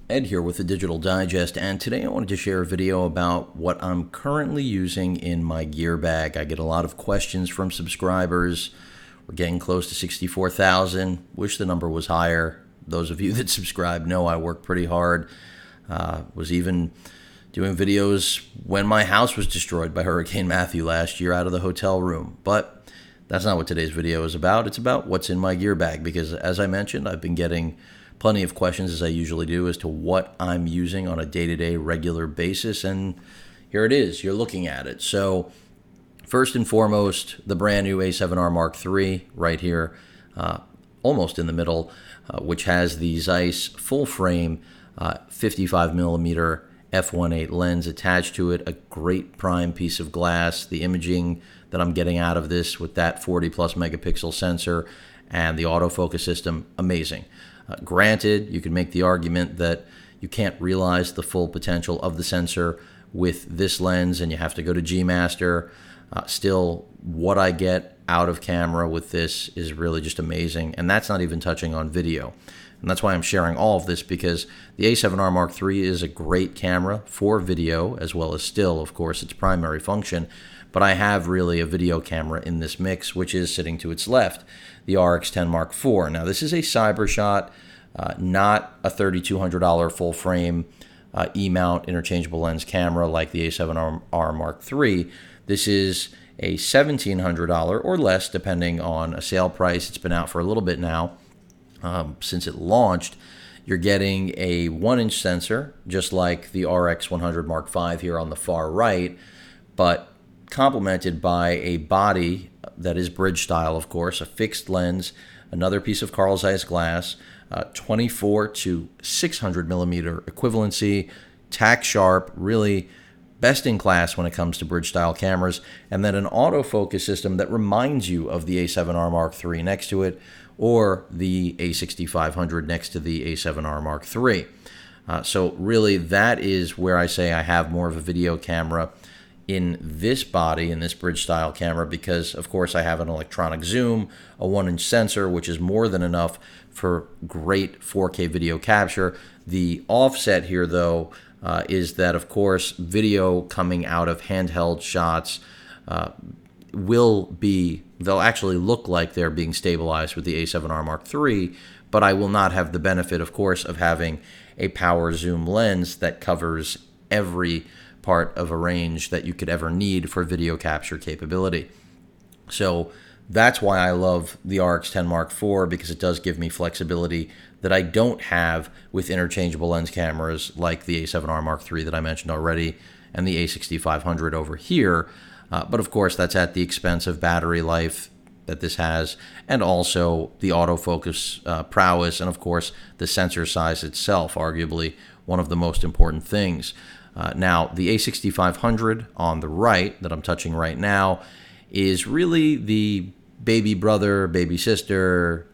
Ed here with the Digital Digest, and today I wanted to share a video about what I'm currently using in my gear bag. I get a lot of questions from subscribers. We're getting close to 64,000. Wish the number was higher. Those of you that subscribe know I work pretty hard. Was even doing videos when my house was destroyed by Hurricane Matthew last year out of the hotel room. But that's not what today's video is about. It's about what's in my gear bag because, as I mentioned, I've been getting plenty of questions, as I usually do, as to what I'm using on a day-to-day regular basis, and here it is. You're looking at it. So first and foremost, the brand new A7R Mark III right here, almost in the middle, which has the Zeiss full frame 55 millimeter f1.8 lens attached to it, a great prime piece of glass. The imaging that I'm getting out of this with that 40 plus megapixel sensor and the autofocus system, amazing. Granted, you could make the argument that you can't realize the full potential of the sensor with this lens and you have to go to G Master. Still, what I get out of camera with this is really just amazing, and that's not even touching on video. And that's why I'm sharing all of this, because the A7R Mark III is a great camera for video as well as still, of course, its primary function. But I have really a video camera in this mix, which is sitting to its left, the RX10 Mark IV. Now, this is a CyberShot, not a $3,200 full frame E-mount interchangeable lens camera like the A7R Mark III. This is a $1,700 or less, depending on a sale price. It's been out for a little bit now. Since it launched. You're getting a 1-inch sensor, just like the RX100 Mark V here on the far right, but complemented by a body that is bridge style, of course, a fixed lens, another piece of Carl Zeiss glass, 24 to 600 millimeter equivalency, tack sharp, really best in class when it comes to bridge style cameras, and then an autofocus system that reminds you of the A7R Mark III next to it, or the A6500 next to the A7R Mark III. So really, that is where I say I have more of a video camera in this body, in this bridge style camera, because of course I have an electronic zoom, a 1-inch sensor, which is more than enough for great 4K video capture. The offset here, though, is that, of course, video coming out of handheld shots they'll actually look like they're being stabilized with the A7R Mark III, but I will not have the benefit, of course, of having a power zoom lens that covers every part of a range that you could ever need for video capture capability. So that's why I love the RX10 Mark IV, because it does give me flexibility that I don't have with interchangeable lens cameras like the A7R Mark III that I mentioned already and the A6500 over here. But of course, that's at the expense of battery life that this has, and also the autofocus prowess, and of course, the sensor size itself, arguably one of the most important things. Now, the A6500 on the right, that I'm touching right now, is really the baby brother, baby sister,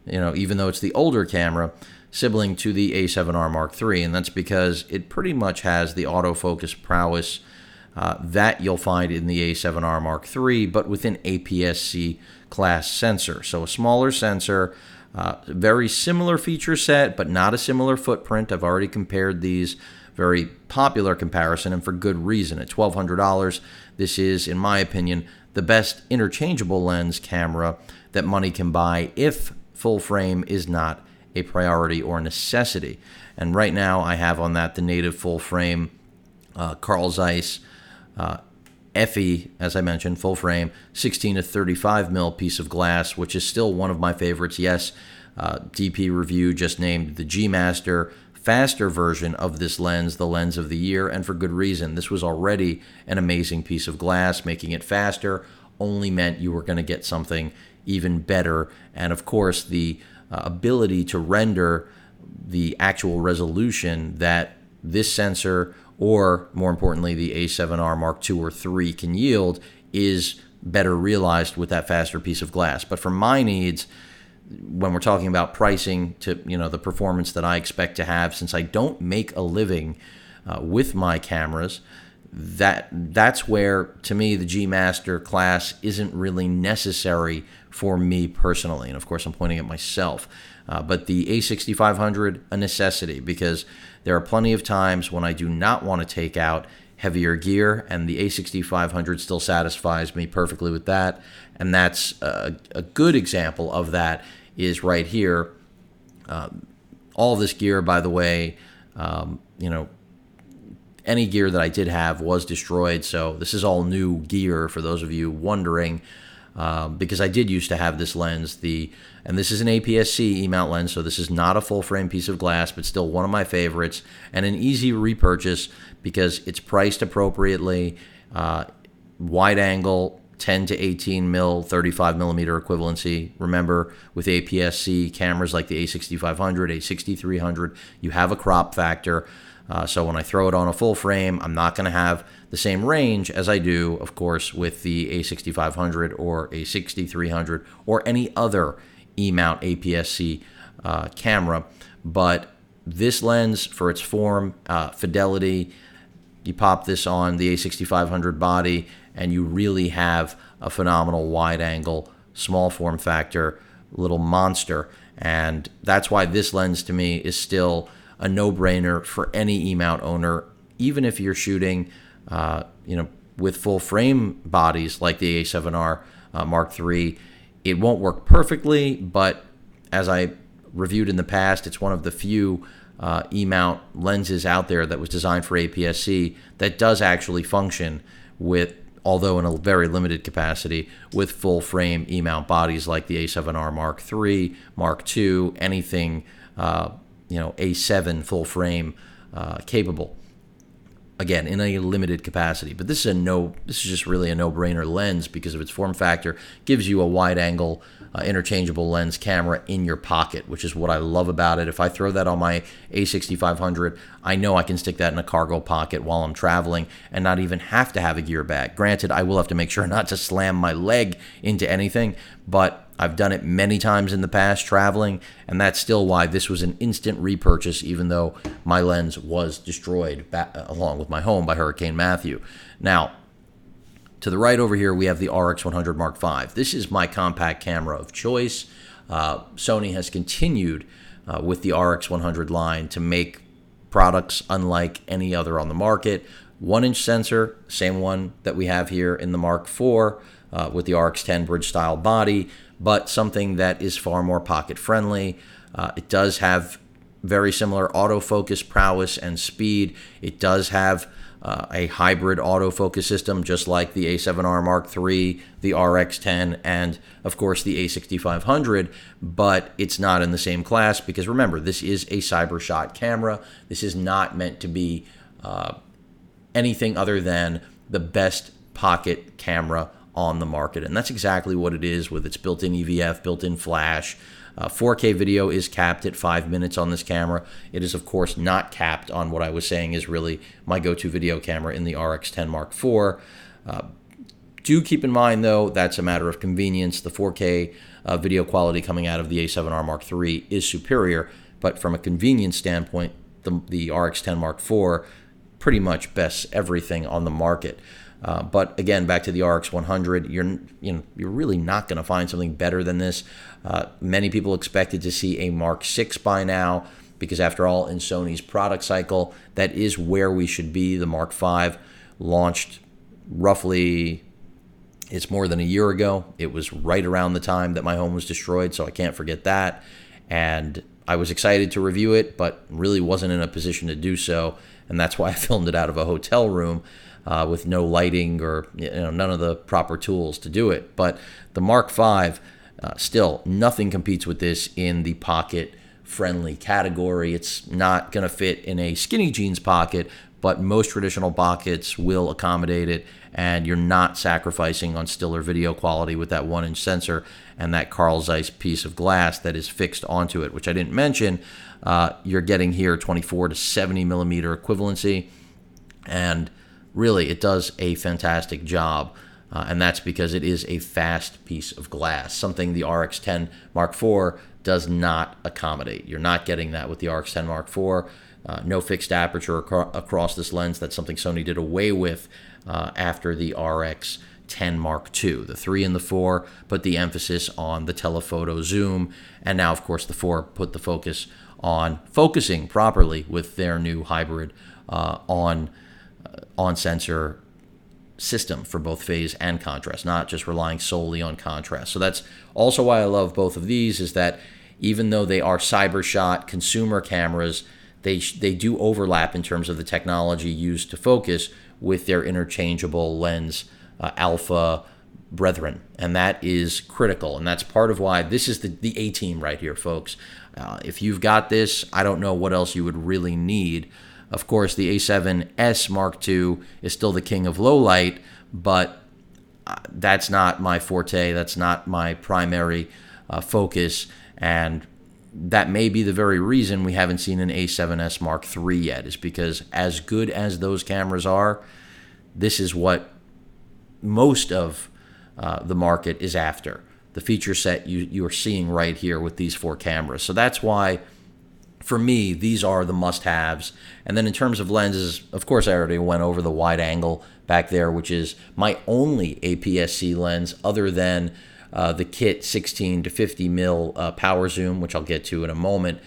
even though it's the older camera, sibling to the A7R Mark III, and that's because it pretty much has the autofocus prowess that you'll find in the A7R Mark III, but with an aps-c class sensor. So a smaller sensor, very similar feature set, but not a similar footprint. I've already compared these, very popular comparison, and for good reason. At $1,200, this is, in my opinion, the best interchangeable lens camera that money can buy if full frame is not a priority or a necessity. And right now I have on that the native full frame Carl Zeiss FE, as I mentioned, full frame, 16 to 35 mil piece of glass, which is still one of my favorites. Yes, DP Review just named the G Master faster version of this lens the lens of the year, and for good reason. This was already an amazing piece of glass. Making it faster only meant you were going to get something even better, and of course the ability to render the actual resolution that this sensor, or more importantly the A7R Mark II or III, can yield is better realized with that faster piece of glass. But for my needs, when we're talking about pricing to the performance that I expect to have, since I don't make a living with my cameras, that's where, to me, the G Master class isn't really necessary for me personally. And of course, I'm pointing at myself. But the A6500, a necessity, because there are plenty of times when I do not want to take out heavier gear, and the A6500 still satisfies me perfectly with that. And that's a good example of that is right here. All this gear, by the way, any gear that I did have was destroyed, so this is all new gear for those of you wondering, because I did used to have this lens, and this is an aps-c E-mount lens, so this is not a full-frame piece of glass, but still one of my favorites, and an easy repurchase because it's priced appropriately, wide angle, 10 to 18 mil, 35 millimeter equivalency. Remember, with aps-c cameras like the A6500, A6300, you have a crop factor. So when I throw it on a full frame, I'm not going to have the same range as I do, of course, with the A6500 or A6300 or any other E-mount aps-c camera. But this lens, for its form, fidelity, you pop this on the A6500 body, and you really have a phenomenal wide-angle, small form factor, little monster. And that's why this lens, to me, is still a no-brainer for any E-mount owner, even if you're shooting, with full-frame bodies like the A7R Mark III. It won't work perfectly, but as I reviewed in the past, it's one of the few E-mount lenses out there that was designed for aps-c that does actually function with, although in a very limited capacity, with full-frame E-mount bodies like the A7R Mark III, Mark II, anything A7 full frame capable. Again, in a limited capacity. But this is just really a no-brainer lens because of its form factor. Gives you a wide-angle, interchangeable lens camera in your pocket, which is what I love about it. If I throw that on my A6500, I know I can stick that in a cargo pocket while I'm traveling and not even have to have a gear bag. Granted, I will have to make sure not to slam my leg into anything, but I've done it many times in the past traveling, and that's still why this was an instant repurchase, even though my lens was destroyed along with my home by Hurricane Matthew. Now, to the right over here, we have the RX100 Mark V. This is my compact camera of choice. Sony has continued with the RX100 line to make products unlike any other on the market. 1-inch sensor, same one that we have here in the Mark IV with the RX10 bridge-style body, but something that is far more pocket-friendly. It does have very similar autofocus prowess and speed. It does have a hybrid autofocus system, just like the A7R Mark III, the RX10, and, of course, the A6500, but it's not in the same class because, remember, this is a CyberShot camera. This is not meant to be anything other than the best pocket camera on the market, and that's exactly what it is with its built-in EVF, built-in flash. 4K video is capped at 5 minutes on this camera. It is, of course, not capped on what I was saying is really my go-to video camera in the RX10 Mark IV. Do keep in mind, though, that's a matter of convenience. The 4K video quality coming out of the A7R Mark III is superior, but from a convenience standpoint, the RX10 Mark IV pretty much bests everything on the market. But again, back to the RX100, you're really not going to find something better than this. Many people expected to see a Mark VI by now, because after all, in Sony's product cycle, that is where we should be. The Mark V launched roughly, it's more than a year ago. It was right around the time that my home was destroyed, so I can't forget that. And I was excited to review it, but really wasn't in a position to do so, and that's why I filmed it out of a hotel room. With no lighting or none of the proper tools to do it. But the Mark V, still, nothing competes with this in the pocket-friendly category. It's not going to fit in a skinny jeans pocket, but most traditional pockets will accommodate it, and you're not sacrificing on still or video quality with that 1-inch sensor and that Carl Zeiss piece of glass that is fixed onto it, which I didn't mention. You're getting here 24 to 70 millimeter equivalency, and really, it does a fantastic job, and that's because it is a fast piece of glass, something the RX10 Mark IV does not accommodate. You're not getting that with the RX10 Mark IV. no fixed aperture across this lens. That's something Sony did away with after the RX10 Mark II. The 3 and the 4 put the emphasis on the telephoto zoom, and now, of course, the 4 put the focus on focusing properly with their new hybrid on-sensor system for both phase and contrast, not just relying solely on contrast. So that's also why I love both of these, is that even though they are cybershot consumer cameras, they do overlap in terms of the technology used to focus with their interchangeable lens alpha brethren, and that is critical, and that's part of why this is the A team right here, folks. If you've got this, I don't know what else you would really need. Of course, the A7S Mark II is still the king of low light, but that's not my forte. That's not my primary focus, and that may be the very reason we haven't seen an A7S Mark III yet, is because as good as those cameras are, this is what most of the market is after. The feature set you are seeing right here with these 4 cameras. So that's why, for me, these are the must-haves. And then in terms of lenses, of course, I already went over the wide angle back there, which is my only aps-c lens other than the kit 16 to 50 mil power zoom, which I'll get to in a moment.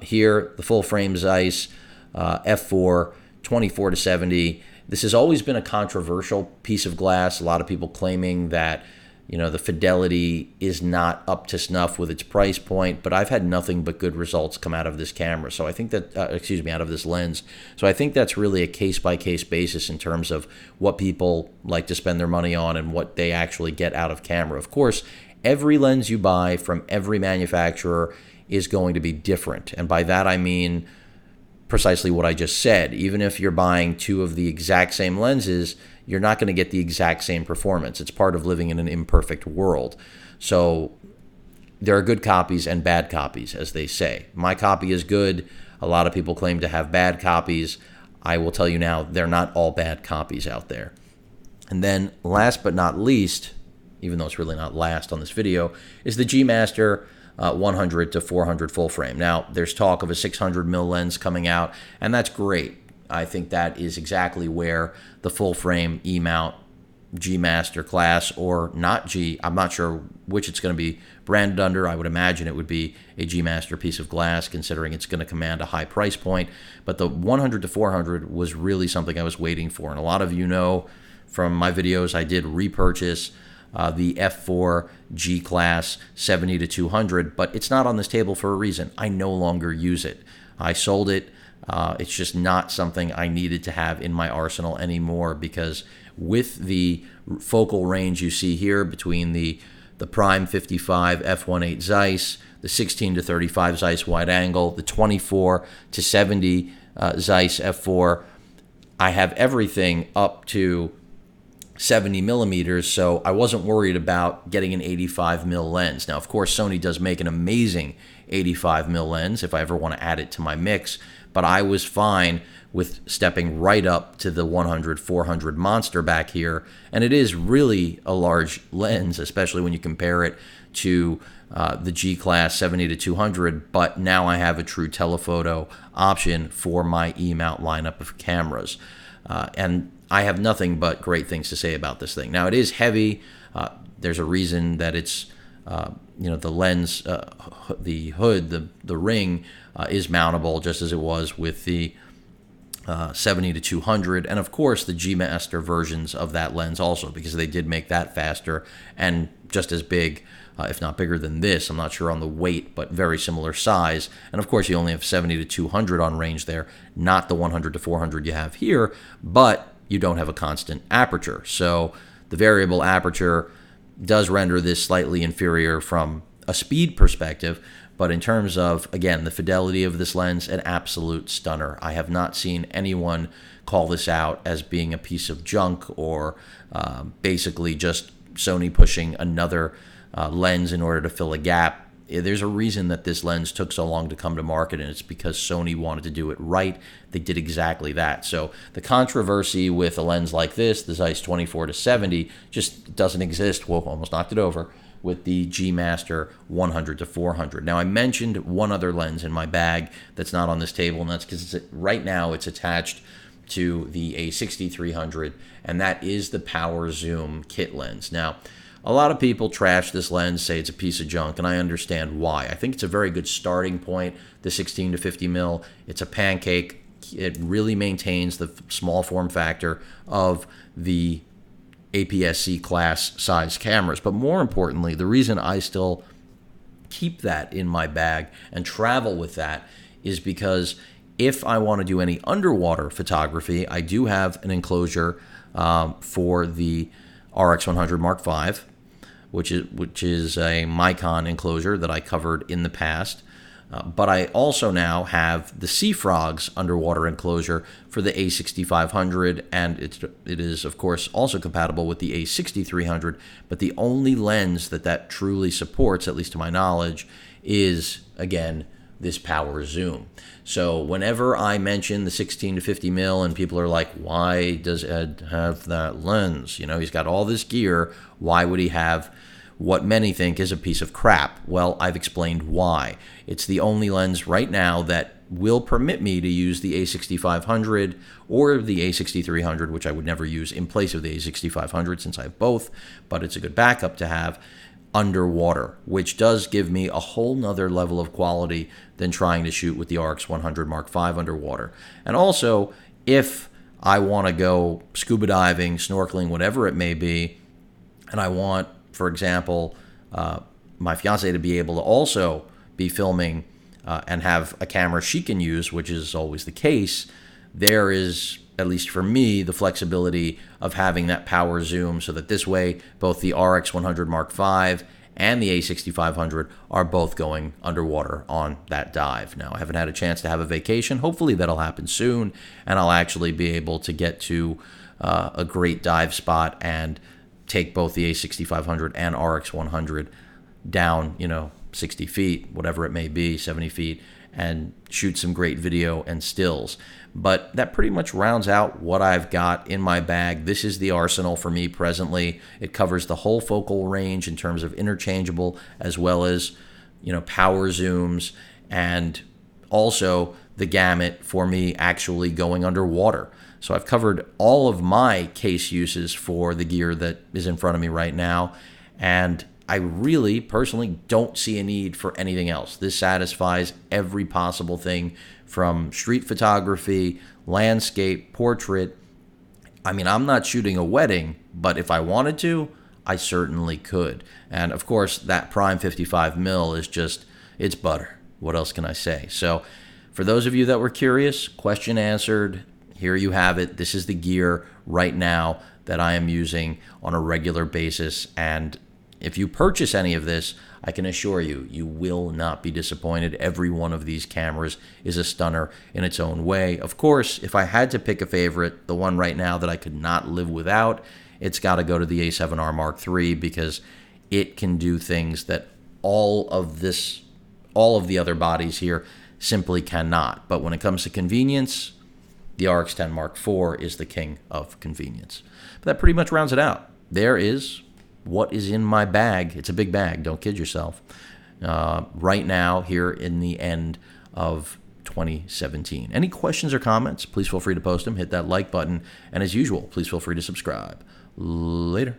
Here, the full frame Zeiss f4 24 to 70. This has always been a controversial piece of glass. A lot of people claiming that, you know, the fidelity is not up to snuff with its price point, but I've had nothing but good results come out of this camera. So I think that, out of this lens. So I think that's really a case-by-case basis in terms of what people like to spend their money on and what they actually get out of camera. Of course, every lens you buy from every manufacturer is going to be different. And by that I mean precisely what I just said. Even if you're buying 2 of the exact same lenses, you're not going to get the exact same performance. It's part of living in an imperfect world. So there are good copies and bad copies, as they say. My copy is good. A lot of people claim to have bad copies. I will tell you now, they're not all bad copies out there. And then last but not least, even though it's really not last on this video, is the G Master 100 to 400 full frame. Now, there's talk of a 600 mil lens coming out, and that's great. I think that is exactly where the full frame E-mount G Master class, or not G, I'm not sure which it's going to be branded under. I would imagine it would be a G Master piece of glass, considering it's going to command a high price point. But the 100 to 400 was really something I was waiting for. And a lot of you know from my videos, I did repurchase the f4 G class 70 to 200, but it's not on this table for a reason. I no longer use it. I sold it. It's just not something I needed to have in my arsenal anymore, because with the focal range you see here between the Prime 55 f1.8 Zeiss, the 16 to 35 Zeiss wide angle, the 24 to 70 Zeiss f4, I have everything up to 70 millimeters, so I wasn't worried about getting an 85 mil lens. Now, of course, Sony does make an amazing 85 mil lens if I ever want to add it to my mix, but I was fine with stepping right up to the 100-400 monster back here, and it is really a large lens, especially when you compare it to the G-Class 70 to 200, but now I have a true telephoto option for my E-mount lineup of cameras. And I have nothing but great things to say about this thing. Now, it is heavy. There's a reason that it's, the lens, the hood, the ring is mountable, just as it was with the 70 to 200, and of course the G Master versions of that lens also, because they did make that faster and just as big, if not bigger than this. I'm not sure on the weight, but very similar size. And of course you only have 70 to 200 on range there, not the 100 to 400 you have here, but you don't have a constant aperture. So the variable aperture does render this slightly inferior from a speed perspective, but in terms of, again, the fidelity of this lens, an absolute stunner. I have not seen anyone call this out as being a piece of junk or basically just Sony pushing another lens in order to fill a gap. There's a reason that this lens took so long to come to market, and it's because Sony wanted to do it right. They did exactly that. So the controversy with a lens like this, the Zeiss 24 to 70, just doesn't exist. Whoa, almost knocked it over. with the G Master 100 to 400. Now, I mentioned one other lens in my bag that's not on this table, and that's because right now it's attached to the A6300, and that is the Power Zoom kit lens. Now, a lot of people trash this lens, say it's a piece of junk, and I understand why. I think it's a very good starting point, the 16 to 50 mil. It's a pancake. It really maintains the small form factor of the aps-c class size cameras. But more importantly, the reason I still keep that in my bag and travel with that is because if I want to do any underwater photography, I do have an enclosure for the RX100 Mark V, which is a Micron enclosure that I covered in the past. But I also now have the Sea Frogs underwater enclosure for the A6500, and it is, of course, also compatible with the A6300, but the only lens that truly supports, at least to my knowledge, is, again, this Power Zoom. So whenever I mention the 16 to 50 mil and people are like, why does Ed have that lens? You know, he's got all this gear. Why would he have what many think is a piece of crap? Well, I've explained why. It's the only lens right now that will permit me to use the A6500 or the A6300, which I would never use in place of the A6500 since I have both, but it's a good backup to have underwater, which does give me a whole nother level of quality than trying to shoot with the RX100 Mark V underwater. And also, if I want to go scuba diving, snorkeling, whatever it may be, and I want, for example, my fiance to be able to also be filming and have a camera she can use, which is always the case, there is, at least for me, the flexibility of having that Power Zoom so that this way both the RX100 Mark V and the A6500 are both going underwater on that dive. Now, I haven't had a chance to have a vacation. Hopefully that'll happen soon, and I'll actually be able to get to a great dive spot and take both the A6500 and RX100 down, 60 feet, whatever it may be, 70 feet, and shoot some great video and stills. But that pretty much rounds out what I've got in my bag. This is the arsenal for me presently. It covers the whole focal range in terms of interchangeable as well as, power zooms, and also the gamut for me actually going underwater. So I've covered all of my case uses for the gear that is in front of me right now, and I really personally don't see a need for anything else. This satisfies every possible thing from street photography, landscape, portrait. I mean, I'm not shooting a wedding, but if I wanted to, I certainly could. And of course, that prime 55 mil is just, it's butter. What else can I say? So for those of you that were curious, question answered. Here you have it. This is the gear right now that I am using on a regular basis. And if you purchase any of this, I can assure you, you will not be disappointed. Every one of these cameras is a stunner in its own way. Of course, if I had to pick a favorite, the one right now that I could not live without, it's got to go to the A7R Mark III, because it can do things that all of the other bodies here simply cannot. But when it comes to convenience, the RX10 Mark IV is the king of convenience. But that pretty much rounds it out. There is what is in my bag. It's a big bag, don't kid yourself. Right now, here in the end of 2017. Any questions or comments, please feel free to post them. Hit that like button. And as usual, please feel free to subscribe. Later.